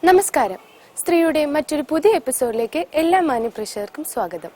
നമസ്കാരം. സ്ത്രീയുടെ മറ്റൊരു പുതിയ എപ്പിസോഡിലേക്ക് എല്ലാ മാന്യപ്രേക്ഷകർക്കും സ്വാഗതം.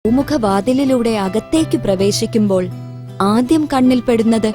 മുഖവാതിലിലൂടെ അകത്തേക്ക് പ്രവേശിക്കുമ്പോൾ ആദ്യം കണ്ണിൽപ്പെടുന്നത്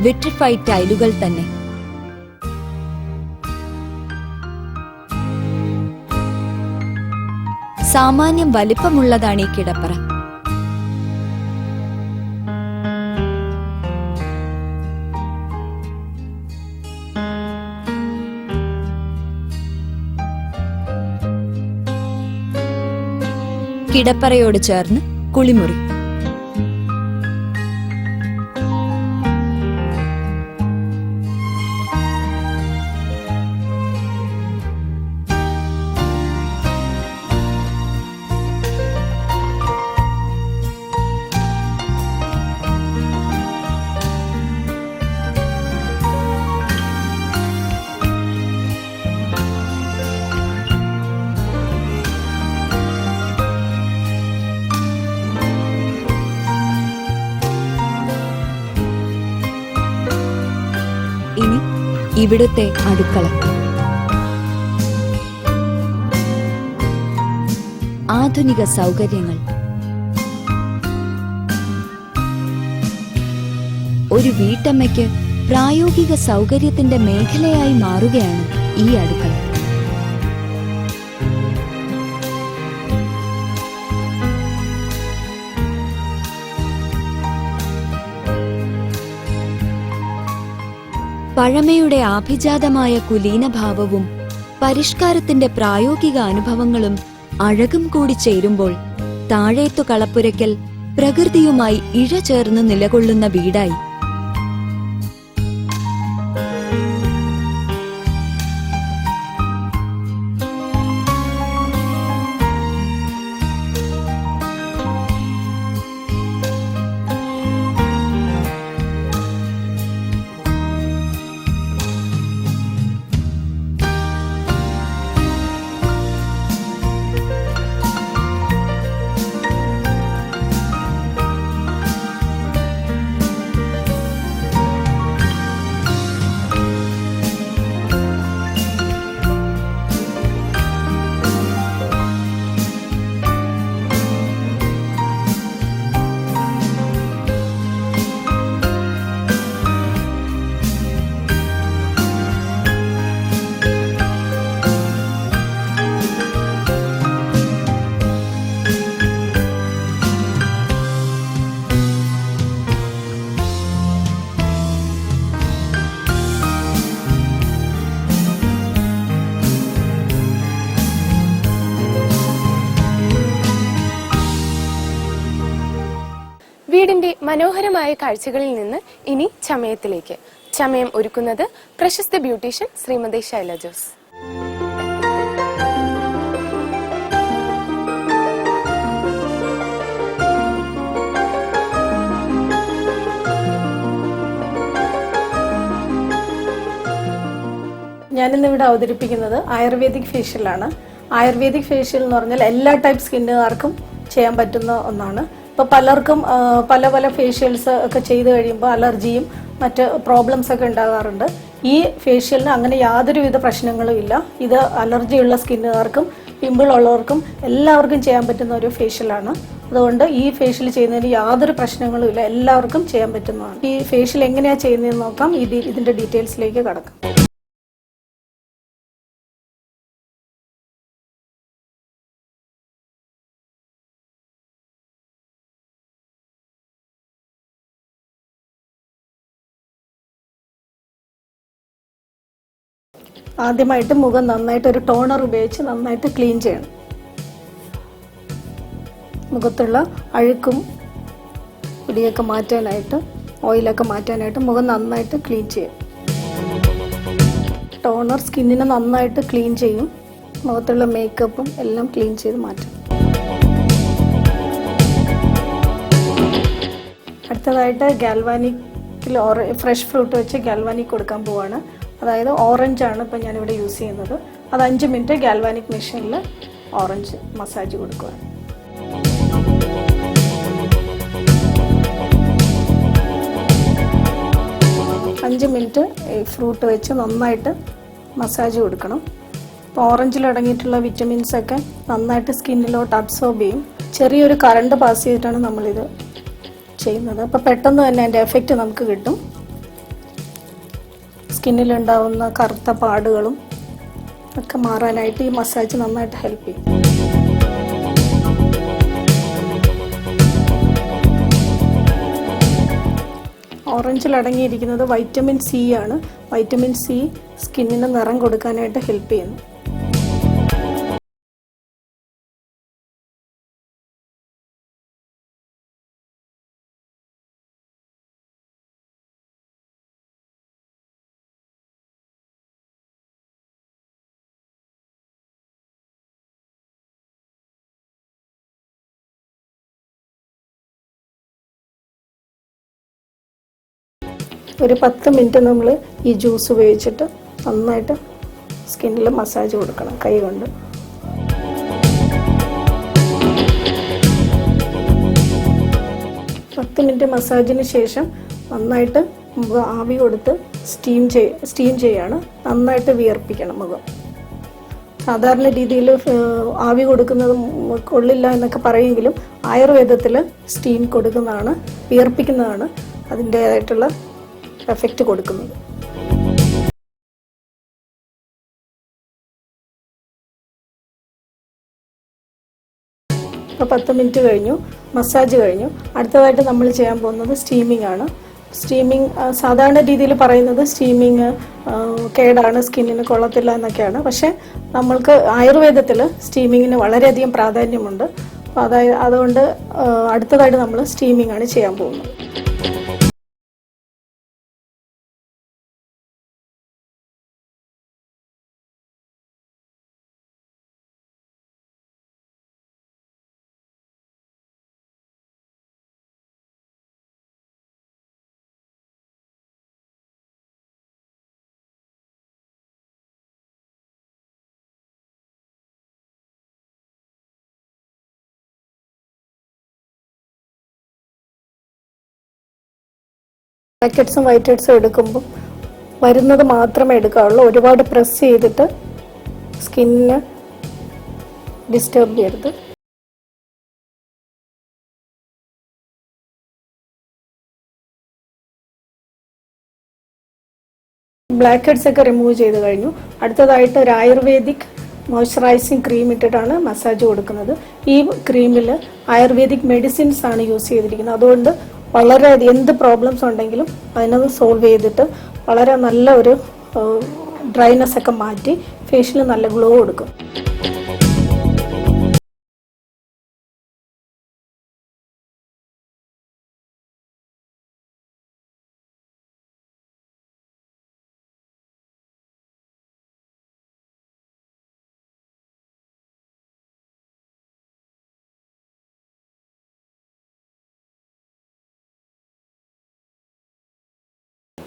വിട്രിഫൈഡ് ടൈലുകൾ തന്നെ. സാമാന്യം വലിപ്പമുള്ളതാണ് ഈ കിടപ്പറ. കിടപ്പറയോട് ചേർന്ന് കുളിമുറി. ഇനി ഇവിടുത്തെ അടുക്കള. ആധുനിക സൗകര്യങ്ങൾ. ഒരു വീട്ടമ്മയ്ക്ക് പ്രായോഗിക സൗകര്യത്തിന്റെ മേഖലയായി മാറുകയാണ് ഈ അടുക്കള. പഴമയുടെ ആഭിജാതമായ കുലീനഭാവവും പരിഷ്കാരത്തിന്റെ പ്രായോഗിക അനുഭവങ്ങളും അഴകും കൂടി ചേരുമ്പോൾ താഴേത്തു കളപ്പുരയ്ക്കൽ പ്രകൃതിയുമായി ഇഴചേർന്ന് നിലകൊള്ളുന്ന വീടായി. വീടിന്റെ മനോഹരമായ കാഴ്ചകളിൽ നിന്ന് ഇനി ചമയത്തിലേക്ക്. ചമയം ഒരുക്കുന്നത് പ്രശസ്ത ബ്യൂട്ടീഷ്യൻ ശ്രീമതി ശൈല ജോസ്. ഞാനിന്നിവിടെ അവതരിപ്പിക്കുന്നത് ആയുർവേദിക് ഫേഷ്യലാണ്. ആയുർവേദിക് ഫേഷ്യൽ എന്ന് പറഞ്ഞാൽ എല്ലാ ടൈപ്പ് സ്കിന്നുകാർക്കും ചെയ്യാൻ പറ്റുന്ന ഒന്നാണ്. ഇപ്പോൾ പലർക്കും പല പല ഫേഷ്യൽസ് ഒക്കെ ചെയ്ത് കഴിയുമ്പോൾ അലർജിയും മറ്റ് പ്രോബ്ലംസ് ഒക്കെ ഉണ്ടാകാറുണ്ട്. ഈ ഫേഷ്യലിന് അങ്ങനെ യാതൊരുവിധ പ്രശ്നങ്ങളും ഇല്ല. ഇത് അലർജിയുള്ള സ്കിന്നുകാർക്കും പിമ്പിൾ ഉള്ളവർക്കും എല്ലാവർക്കും ചെയ്യാൻ പറ്റുന്ന ഒരു ഫേഷ്യലാണ്. അതുകൊണ്ട് ഈ ഫേഷ്യൽ ചെയ്യുന്നതിന് യാതൊരു പ്രശ്നങ്ങളും ഇല്ല, എല്ലാവർക്കും ചെയ്യാൻ പറ്റുന്നതാണ്. ഈ ഫേഷ്യൽ എങ്ങനെയാണ് ചെയ്യുന്നതെന്ന് നോക്കാം. ഇതിൻ്റെ ഡീറ്റെയിൽസിലേക്ക് കടക്കാം. ആദ്യമായിട്ട് മുഖം നന്നായിട്ട് ഒരു ടോണർ ഉപയോഗിച്ച് നന്നായിട്ട് ക്ലീൻ ചെയ്യണം. മുഖത്തുള്ള അഴുക്കും പൊടിയൊക്കെ മാറ്റാനായിട്ട്, ഓയിലൊക്കെ മാറ്റാനായിട്ട് മുഖം നന്നായിട്ട് ക്ലീൻ ചെയ്യും. ടോണർ സ്കിന്നിനെ നന്നായിട്ട് ക്ലീൻ ചെയ്യും. മുഖത്തുള്ള മേക്കപ്പും എല്ലാം ക്ലീൻ ചെയ്ത് മാറ്റും. അടുത്തതായിട്ട് ഗാൽവാനിക്കിൽ ഫ്രഷ് ഫ്രൂട്ട് വെച്ച് ഗാൽവാനിക് കൊടുക്കാൻ പോവാണ്. അതായത് ഓറഞ്ചാണ് ഇപ്പം ഞാനിവിടെ യൂസ് ചെയ്യുന്നത്. അത് 5 മിനിറ്റ് ഗാൽവാനിക് മെഷീനിൽ ഓറഞ്ച് മസാജ് കൊടുക്കുക. അഞ്ച് മിനിറ്റ് ഫ്രൂട്ട് വെച്ച് നന്നായിട്ട് മസാജ് കൊടുക്കണം. അപ്പോൾ ഓറഞ്ചിൽ അടങ്ങിയിട്ടുള്ള വിറ്റമിൻസൊക്കെ നന്നായിട്ട് സ്കിന്നിലോട്ട് അബ്സോർബ് ചെയ്യും. ചെറിയൊരു കറണ്ട് പാസ് ചെയ്തിട്ടാണ് നമ്മളിത് ചെയ്യുന്നത്. അപ്പോൾ പെട്ടെന്ന് തന്നെ അതിൻ്റെ എഫക്റ്റ് നമുക്ക് കിട്ടും. സ്കിന്നിലുണ്ടാവുന്ന കറുത്ത പാടുകളും ഒക്കെ മാറാനായിട്ട് ഈ മസാജ് നന്നായിട്ട് ഹെൽപ്പ് ചെയ്യും. ഓറഞ്ചിൽ അടങ്ങിയിരിക്കുന്നത് വൈറ്റമിൻ സി ആണ്. വൈറ്റമിൻ സി സ്കിന്നിന് നിറം കൊടുക്കാനായിട്ട് ഹെൽപ്പ് ചെയ്യുന്നു. ഒരു 10 മിനിറ്റ് നമ്മൾ ഈ ജ്യൂസ് ഉപയോഗിച്ചിട്ട് നന്നായിട്ട് സ്കിന്നിൽ മസാജ് കൊടുക്കണം കൈ കൊണ്ട്. പത്ത് മിനിറ്റ് മസാജിന് ശേഷം നന്നായിട്ട് മുഖം ആവി കൊടുത്ത് സ്റ്റീം ചെയ്യാണ്. നന്നായിട്ട് വിയർപ്പിക്കണം മുഖം. സാധാരണ രീതിയിൽ ആവി കൊടുക്കുന്നത് കൊള്ളില്ല എന്നൊക്കെ പറയുമെങ്കിലും ആയുർവേദത്തിൽ സ്റ്റീം കൊടുക്കുന്നതാണ്, വിയർപ്പിക്കുന്നതാണ് അതിൻ്റേതായിട്ടുള്ള എഫക്റ്റ് കൊടുക്കുന്നത്. ഇപ്പോൾ 10 മിനിറ്റ് കഴിഞ്ഞു, മസാജ് കഴിഞ്ഞു. അടുത്തതായിട്ട് നമ്മൾ ചെയ്യാൻ പോകുന്നത് സ്റ്റീമിംഗ് ആണ്. സ്റ്റീമിംഗ് സാധാരണ രീതിയിൽ പറയുന്നത് സ്റ്റീമിംഗ് കേടാണ്, സ്കിന്നിന് കൊള്ളത്തില്ല എന്നൊക്കെയാണ്. പക്ഷേ നമ്മൾക്ക് ആയുർവേദത്തിൽ സ്റ്റീമിങ്ങിന് വളരെയധികം പ്രാധാന്യമുണ്ട്. അപ്പോൾ അതുകൊണ്ട് അടുത്തതായിട്ട് നമ്മൾ സ്റ്റീമിംഗ് ആണ് ചെയ്യാൻ പോകുന്നത്. ബ്ലാക്ക് ഹെഡ്സും വൈറ്റ് ഹെഡ്സും എടുക്കുമ്പോൾ വരുന്നത് മാത്രമേ എടുക്കാവുള്ളൂ. ഒരുപാട് പ്രസ് ചെയ്തിട്ട് സ്കിന്നിന് ഡിസ്റ്റർബ് ചെയ്യരുത്. ബ്ലാക്ക് ഹെഡ്സ് ഒക്കെ റിമൂവ് ചെയ്ത് കഴിഞ്ഞു. അടുത്തതായിട്ട് ഒരു ആയുർവേദിക് മോയ്സ്ചറൈസിങ് ക്രീം ഇട്ടിട്ടാണ് മസാജ് കൊടുക്കുന്നത്. ഈ ക്രീമിൽ ആയുർവേദിക് മെഡിസിൻസ് ആണ് യൂസ് ചെയ്തിരിക്കുന്നത്. അതുകൊണ്ട് വളരെ എന്ത് പ്രോബ്ലംസ് ഉണ്ടെങ്കിലും അതിനത് സോൾവ് ചെയ്തിട്ട് വളരെ നല്ല ഒരു ഡ്രൈനെസ് ഒക്കെ മാറ്റി ഫേഷ്യൽ നല്ല ഗ്ലോ കൊടുക്കും.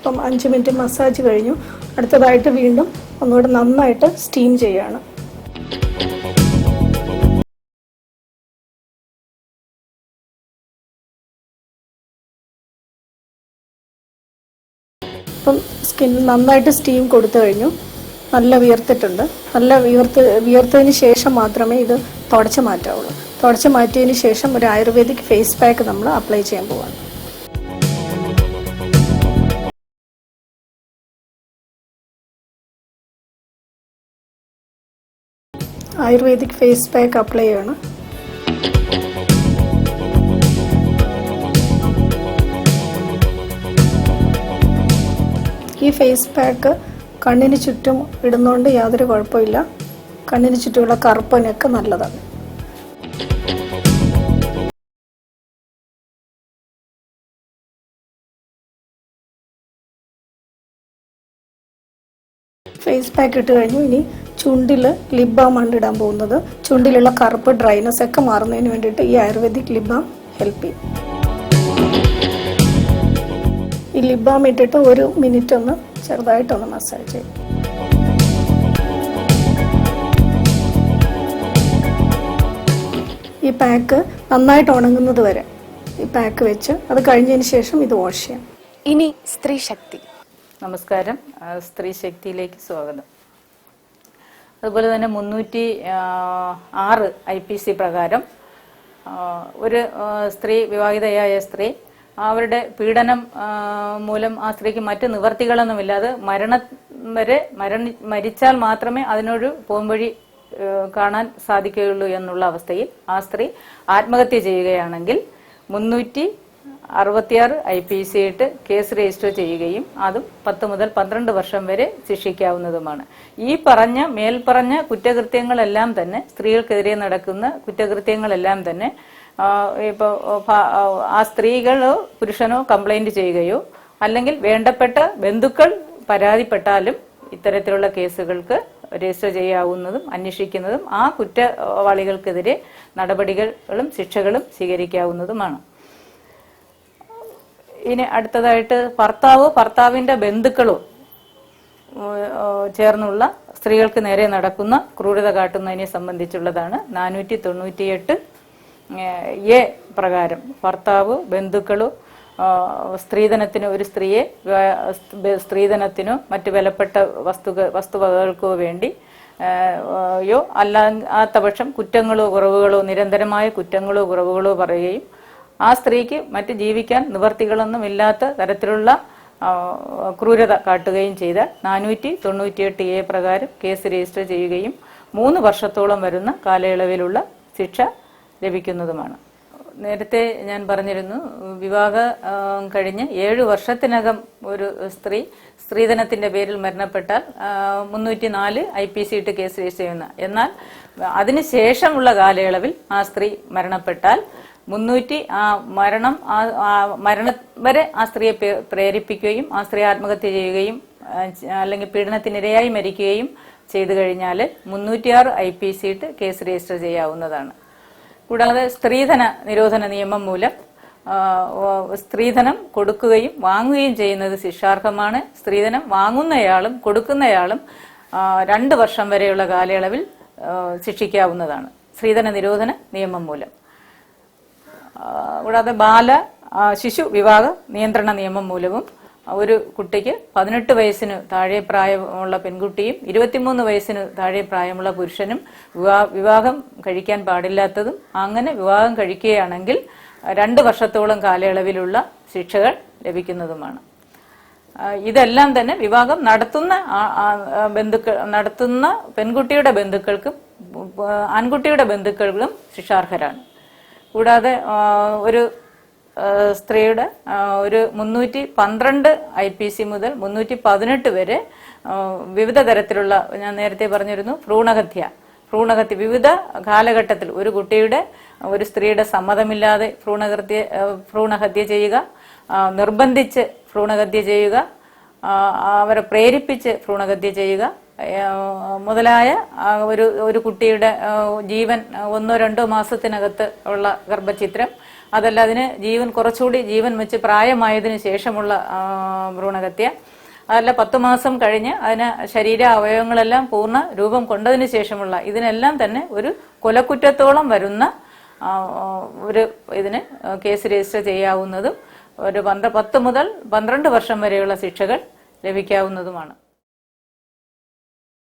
ഇപ്പം 5 മിനിറ്റ് മസാജ് കഴിഞ്ഞു. അടുത്തതായിട്ട് വീണ്ടും ഒന്നുകൂടെ നന്നായിട്ട് സ്റ്റീം ചെയ്യാണ്. ഇപ്പം സ്കിൻ നന്നായിട്ട് സ്റ്റീം കൊടുത്തു കഴിഞ്ഞു. നല്ല വിയർത്തിട്ടുണ്ട്. നല്ല വിയർത്തതിന് ശേഷം മാത്രമേ ഇത് തുടച്ച് മാറ്റാവുള്ളൂ. തുടച്ച് മാറ്റിയതിന് ശേഷം ഒരു ആയുർവേദിക് ഫേസ് പാക്ക് നമ്മൾ അപ്ലൈ ചെയ്യാൻ പോവാണ്. ആയുർവേദിക് ഫേസ് പാക്ക് അപ്ലൈ ചെയ്യണം. ഈ ഫേസ് പാക്ക് കണ്ണിന് ചുറ്റും ഇടുന്നതുകൊണ്ട് യാതൊരു കുഴപ്പമില്ല. കണ്ണിന് ചുറ്റുമുള്ള കറുപ്പിനൊക്കെ നല്ലതാണ്. ഫേസ് പാക്ക് ഇട്ട് കഴിഞ്ഞു. ഇനി ചുണ്ടിൽ ലിപ് ബാം ആണ് ഇടാൻ പോകുന്നത്. ചുണ്ടിലുള്ള കറുപ്പ് ഡ്രൈനെസ് ഒക്കെ മാറുന്നതിന് വേണ്ടിയിട്ട് ഈ ആയുർവേദിക് ലിപ് ബാം ഹെൽപ്പ് ചെയ്യും. ഈ ലിപ് ബാം ഇട്ടിട്ട് 1 മിനിറ്റ് ഒന്ന് ചെറുതായിട്ടൊന്ന് മസാജ് ചെയ്യും. ഈ പാക്ക് നന്നായിട്ട് ഉണങ്ങുന്നത് വരെ ഈ പാക്ക് വെച്ച് അത് കഴിഞ്ഞതിന് ശേഷം ഇത് വാഷ് ചെയ്യാം. ഇനി സ്ത്രീ ശക്തി. നമസ്കാരം, സ്ത്രീ ശക്തിയിലേക്ക് സ്വാഗതം. അതുപോലെ തന്നെ 306 IPC പ്രകാരം ഒരു സ്ത്രീ, വിവാഹിതയായ സ്ത്രീ അവരുടെ പീഡനം മൂലം ആ സ്ത്രീക്ക് മറ്റ് നിവർത്തികളൊന്നുമില്ലാതെ മരിച്ചാൽ മാത്രമേ അതിനൊരു പോംവഴി കാണാൻ സാധിക്കുകയുള്ളൂ എന്നുള്ള അവസ്ഥയിൽ ആ സ്ത്രീ ആത്മഹത്യ ചെയ്യുകയാണെങ്കിൽ 366 IPC ഇട്ട് കേസ് രജിസ്റ്റർ ചെയ്യുകയും അതും 10 മുതൽ 12 വർഷം വരെ ശിക്ഷിക്കാവുന്നതുമാണ്. ഈ മേൽപ്പറഞ്ഞ കുറ്റകൃത്യങ്ങളെല്ലാം തന്നെ, സ്ത്രീകൾക്കെതിരെ നടക്കുന്ന കുറ്റകൃത്യങ്ങളെല്ലാം തന്നെ ഇപ്പോൾ ആ സ്ത്രീകളോ പുരുഷനോ കംപ്ലൈന്റ് ചെയ്യുകയോ അല്ലെങ്കിൽ വേണ്ടപ്പെട്ട ബന്ധുക്കൾ പരാതിപ്പെട്ടാലും ഇത്തരത്തിലുള്ള കേസുകൾക്ക് രജിസ്റ്റർ ചെയ്യാവുന്നതും അന്വേഷിക്കുന്നതും ആ കുറ്റവാളികൾക്കെതിരെ നടപടികളും ശിക്ഷകളും സ്വീകരിക്കാവുന്നതുമാണ്. ഇനി അടുത്തതായിട്ട് ഭർത്താവിന്റെ ബന്ധുക്കളോ ചേർന്നുള്ള സ്ത്രീകൾക്ക് നേരെ നടക്കുന്ന ക്രൂരത കാട്ടുന്നതിനെ സംബന്ധിച്ചുള്ളതാണ് 498 എ പ്രകാരം. ഭർത്താവ്, ബന്ധുക്കളോ സ്ത്രീധനത്തിനോ, ഒരു സ്ത്രീയെ സ്ത്രീധനത്തിനോ മറ്റു വിലപ്പെട്ട വസ്തുവകകൾക്കോ വേണ്ടി അല്ലാത്ത പക്ഷം കുറ്റങ്ങളോ കുറവുകളോ, നിരന്തരമായ കുറ്റങ്ങളോ കുറവുകളോ പറയുകയും ആ സ്ത്രീക്ക് മറ്റ് ജീവിക്കാൻ നിവർത്തികളൊന്നുമില്ലാത്ത തരത്തിലുള്ള ക്രൂരത കാട്ടുകയും ചെയ്ത 498 എ പ്രകാരം കേസ് രജിസ്റ്റർ ചെയ്യുകയും 3 വർഷത്തോളം വരുന്ന കാലയളവിലുള്ള ശിക്ഷ ലഭിക്കുന്നതുമാണ്. നേരത്തെ ഞാൻ പറഞ്ഞിരുന്നു, വിവാഹം കഴിഞ്ഞ് 7 വർഷത്തിനകം ഒരു സ്ത്രീ സ്ത്രീധനത്തിന്റെ പേരിൽ മരണപ്പെട്ടാൽ 304 IPC ഇട്ട് കേസ് രജിസ്റ്റർ ചെയ്യുന്ന. എന്നാൽ അതിനുശേഷമുള്ള കാലയളവിൽ ആ സ്ത്രീ മരണപ്പെട്ടാൽ മരണം വരെ ആ സ്ത്രീയെ പ്രേരിപ്പിക്കുകയും ആ സ്ത്രീ ആത്മഹത്യ ചെയ്യുകയും അല്ലെങ്കിൽ പീഡനത്തിനിരയായി മരിക്കുകയും ചെയ്തു കഴിഞ്ഞാൽ 306 IPC ഇട്ട് കേസ് രജിസ്റ്റർ ചെയ്യാവുന്നതാണ്. കൂടാതെ സ്ത്രീധന നിരോധന നിയമം മൂലം സ്ത്രീധനം കൊടുക്കുകയും വാങ്ങുകയും ചെയ്യുന്നത് ശിക്ഷാർഹമാണ്. സ്ത്രീധനം വാങ്ങുന്നയാളും കൊടുക്കുന്നയാളും 2 വർഷം വരെയുള്ള കാലയളവിൽ ശിക്ഷിക്കാവുന്നതാണ് സ്ത്രീധന നിരോധന നിയമം മൂലം. കൂടാതെ ശിശു വിവാഹ നിയന്ത്രണ നിയമം മൂലവും ഒരു കുട്ടിക്ക് 18 വയസ്സിന് താഴെ പ്രായമുള്ള പെൺകുട്ടിയും 23 വയസ്സിന് താഴെ പ്രായമുള്ള പുരുഷനും വിവാഹം കഴിക്കാൻ പാടില്ലാത്തതും, അങ്ങനെ വിവാഹം കഴിക്കുകയാണെങ്കിൽ 2 വർഷത്തോളം കാലയളവിലുള്ള ശിക്ഷകൾ ലഭിക്കുന്നതുമാണ്. ഇതെല്ലാം തന്നെ വിവാഹം നടത്തുന്ന പെൺകുട്ടിയുടെ ബന്ധുക്കൾക്കും ആൺകുട്ടിയുടെ ബന്ധുക്കൾക്കും ശിക്ഷാർഹരാണ്. കൂടാതെ ഒരു സ്ത്രീയുടെ ഒരു 312 IPC മുതൽ 318 വരെ വിവിധ തരത്തിലുള്ള, ഞാൻ നേരത്തെ പറഞ്ഞിരുന്നു, ഭ്രൂണഹത്യ വിവിധ കാലഘട്ടത്തിൽ ഒരു സ്ത്രീയുടെ സമ്മതമില്ലാതെ ഭ്രൂണഹത്യ ചെയ്യുക, നിർബന്ധിച്ച് ഭ്രൂണഹത്യ ചെയ്യുക, അവരെ പ്രേരിപ്പിച്ച് ഭ്രൂണഹത്യ ചെയ്യുക മുതലായ ഒരു കുട്ടിയുടെ ജീവൻ 1-2 മാസത്തിനകത്ത് ഉള്ള ഗർഭഛിദ്രം, അതല്ല അതിന് കുറച്ചുകൂടി ജീവൻ വെച്ച് പ്രായമായതിനു ശേഷമുള്ള ഭ്രൂണഹത്യ, അതല്ല 10 മാസം കഴിഞ്ഞ് അതിന് ശരീര അവയവങ്ങളെല്ലാം പൂർണ്ണ രൂപം കൊണ്ടതിന് ശേഷമുള്ള, ഇതിനെല്ലാം തന്നെ ഒരു കൊലക്കുറ്റത്തോളം വരുന്ന ഇതിന് കേസ് രജിസ്റ്റർ ചെയ്യാവുന്നതും ഒരു 10 മുതൽ 12 വർഷം വരെയുള്ള ശിക്ഷകൾ ലഭിക്കാവുന്നതുമാണ്.